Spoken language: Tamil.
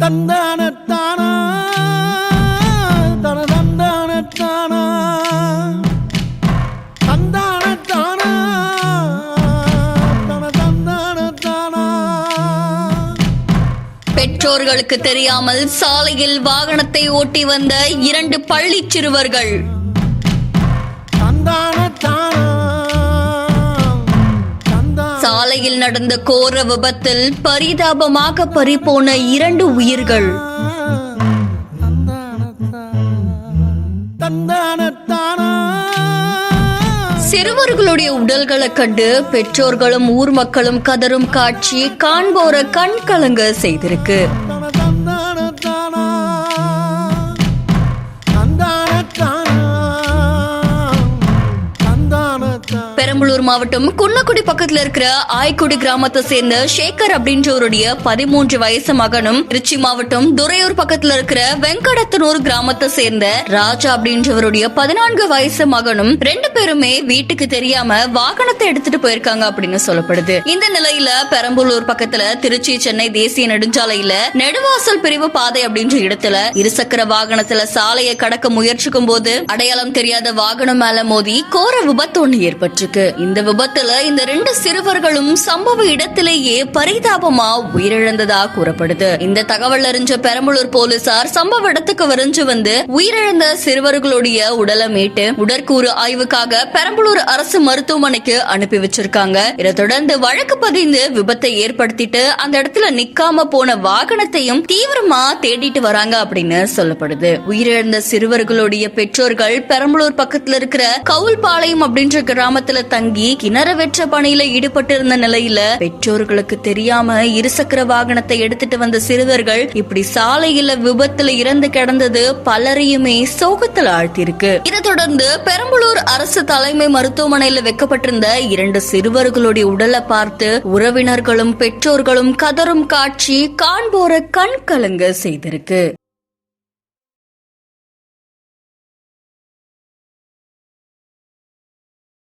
தந்தானத்தானா தன தந்தானத்தானா தந்தானத்தானா தன தந்தானத்தானா. பெற்றோர்களுக்கு தெரியாமல் சாலையில் வாகனத்தை ஓட்டி வந்த 2 பள்ளி சிறுவர்கள். சாலையில் நடந்த கோர விபத்தில் பரிதாபமாக பறிபோன 2 உயிர்கள். சிறுவர்களுடைய உடல்களை கண்டு பெற்றோர்களும் ஊர் மக்களும் கதரும் காட்சி காண்போர கண் கலங்க செய்திருக்கு. பெரம்பலூர் மாவட்டம் குன்னக்குடி பக்கத்துல இருக்கிற ஆய்க்குடி கிராமத்தை சேர்ந்த சேகர் அப்படின்றவருடைய 13 வயசு மகனும், திருச்சி மாவட்டம் துரையூர் பக்கத்துல இருக்கிற வெங்கடத்தனூர் கிராமத்தை சேர்ந்த ராஜா அப்படின்றவருடைய 14 வயசு மகனும் 2 பேருமே வீட்டுக்கு தெரியாம வாகனத்தை எடுத்துட்டு போயிருக்காங்க அப்படின்னு சொல்லப்படுது. இந்த நிலையில பெரம்பலூர் பக்கத்துல திருச்சி சென்னை தேசிய நெடுஞ்சாலையில நெடுவாசல் பிரிவு பாதை அப்படின்ற இடத்துல இருசக்கர வாகனத்துல சாலையை கடக்க முயற்சிக்கும் போது அடையாளம் தெரியாத வாகனம் மேல மோதி கோர விபத்து ஒண்ணு ஏற்பட்டிருக்கு. இந்த விபத்துல இந்த 2 சிறுவர்களும் சம்பவ இடத்திலேயே பரிதாபமா உயிரிழந்ததா கூறப்படுது. இந்த தகவல் அறிஞ்ச பெரம்பலூர் போலீசார் சம்பவ இடத்துக்கு விரைஞ்சு வந்து உயிரிழந்த சிறுவர்களுடைய உடலை மீட்டு உடற்கூறு ஆய்வுக்காக பெரம்பலூர் அரசு மருத்துவமனைக்கு அனுப்பி வச்சிருக்காங்க. இதை தொடர்ந்து வழக்கு பதிந்து விபத்தை ஏற்படுத்திட்டு அந்த இடத்துல நிக்காம போன வாகனத்தையும் தீவிரமா தேடிட்டு வராங்க அப்படின்னு சொல்லப்படுது. உயிரிழந்த சிறுவர்களுடைய பெற்றோர்கள் பெரம்பலூர் பக்கத்துல இருக்கிற கவுல்பாளையம் அப்படின்ற கிராமத்துல தங்கி கிணறு வெற்ற பணியில ஈடுபட்டு இருந்த நிலையில பெற்றோர்களுக்கு தெரியாம இருசக்கர வாகனத்தை எடுத்துட்டு வந்த சிறுவர்கள் இப்படி சாலையில விபத்துல இறந்து கிடந்தது பலரையுமே சோகத்தில் ஆழ்த்திருக்கு. இதை தொடர்ந்து பெரம்பலூர் அரசு தலைமை மருத்துவமனையில வைக்கப்பட்டிருந்த 2 சிறுவர்களுடைய உடலை பார்த்து உறவினர்களும் பெற்றோர்களும் கதரும் காட்சி காண்போர கண் கலங்க செய்திருக்கு.